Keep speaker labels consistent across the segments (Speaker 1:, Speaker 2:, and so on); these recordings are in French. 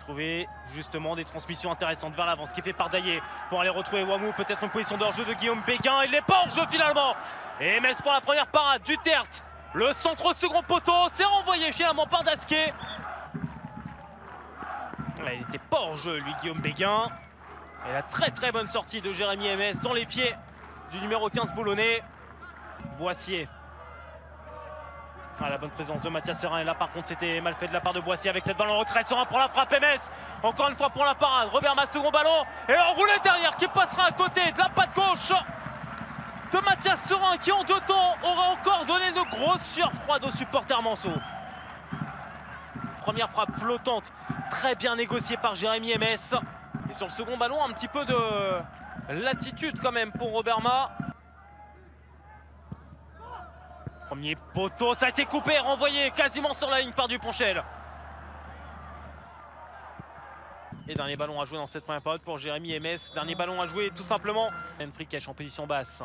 Speaker 1: trouver justement des transmissions intéressantes vers l'avant, ce qui est fait par Daillé pour aller retrouver Wamou, peut-être une position de hors-jeu de Guillaume Béguin. Il n'est pas hors-jeu finalement. Et Metz pour la première parade, Duterte. Le centre au second poteau, c'est renvoyé finalement par Dasquet. Il n'était pas hors-jeu lui, Guillaume Béguin. Et la très bonne sortie de Jérémy Ms dans les pieds du numéro 15 boulonnais. Boissier. Ah, la bonne présence de Mathias Serin, et là par contre c'était mal fait de la part de Boissier avec cette balle en retrait. Serin pour la frappe, MS encore une fois pour la parade. Roberma, second ballon et enroulé derrière qui passera à côté de la patte gauche de Mathias Serin qui en deux temps aura encore donné de grosses sueurs froides aux supporters manceaux. Première frappe flottante, très bien négociée par Jérémy Ms. Et sur le second ballon, un petit peu de latitude quand même pour Roberma. Premier poteau, ça a été coupé, renvoyé quasiment sur la ligne par Duponchel. Et dernier ballon à jouer dans cette première période pour Jérémy Ms. Dernier ballon à jouer tout simplement. Fricache en position basse.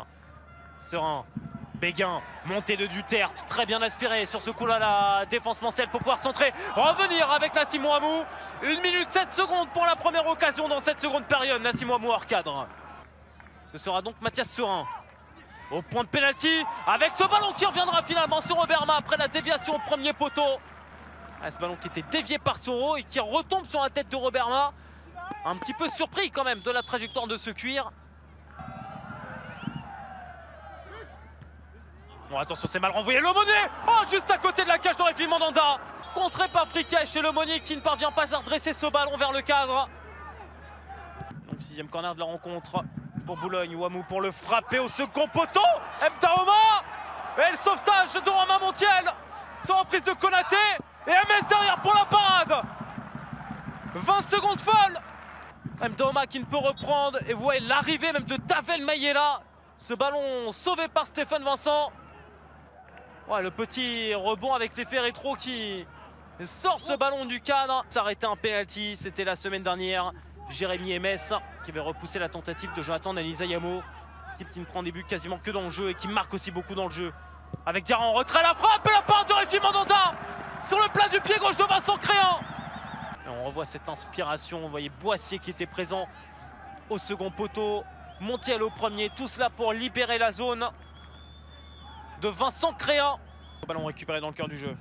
Speaker 1: Serin, Béguin, montée de Duterte, très bien aspiré sur ce coup-là, la défense mancelle pour pouvoir centrer, revenir avec Nassim Ouamou. 1 minute 7 secondes pour la première occasion dans cette seconde période. Nassim Ouamou hors cadre. Ce sera donc Mathias Serin au point de pénalty avec ce ballon qui reviendra finalement sur Roberma après la déviation au premier poteau. Ah, ce ballon qui était dévié par Soro et qui retombe sur la tête de Roberma. Un petit peu surpris quand même de la trajectoire de ce cuir. Bon, attention, c'est mal renvoyé. Lemonnier, oh, juste à côté de la cage d'Aurélie Mandanda. Contré par Fricache et Lemonnier qui ne parvient pas à redresser ce ballon vers le cadre. Donc 6e corner de la rencontre pour Boulogne. Ouamou pour le frapper au second poteau. Mtaoma et le sauvetage de Romain Montiel sur la reprise de Konaté. Et MS derrière pour la parade. 20 secondes folles. Mtaoma qui ne peut reprendre. Et vous voyez l'arrivée même de Tavel Mayela. Ce ballon sauvé par Stéphane Vincent. Ouais, le petit rebond avec l'effet rétro qui sort ce ballon du cadre. Ça aurait été un penalty, c'était la semaine dernière. Jérémy Ms qui avait repoussé la tentative de Jonathan Nalizayamo. Équipe qui ne prend des buts quasiment que dans le jeu et qui marque aussi beaucoup dans le jeu. Avec Diarra en retrait, la frappe et la part de Réfi Mandanda sur le plat du pied gauche de Vincent Créan. Et on revoit cette inspiration, vous voyez Boissier qui était présent au second poteau. Montiel au premier, tout cela pour libérer la zone de Vincent Créan. Ballon récupéré dans le cœur du jeu.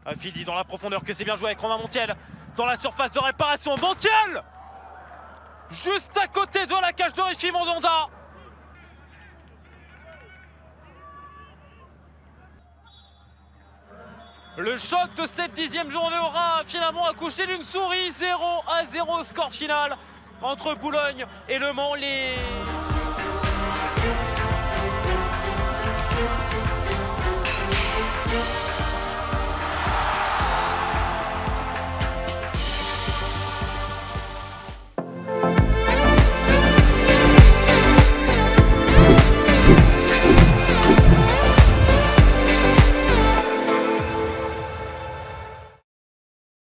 Speaker 1: Afidi dans la profondeur, que c'est bien joué avec Romain Montiel. Dans la surface de réparation, Montiel juste à côté de la cage de Réfi Mandanda. Le choc de cette 10e journée aura finalement accouché d'une souris. 0-0 score final entre Boulogne et Le Mans.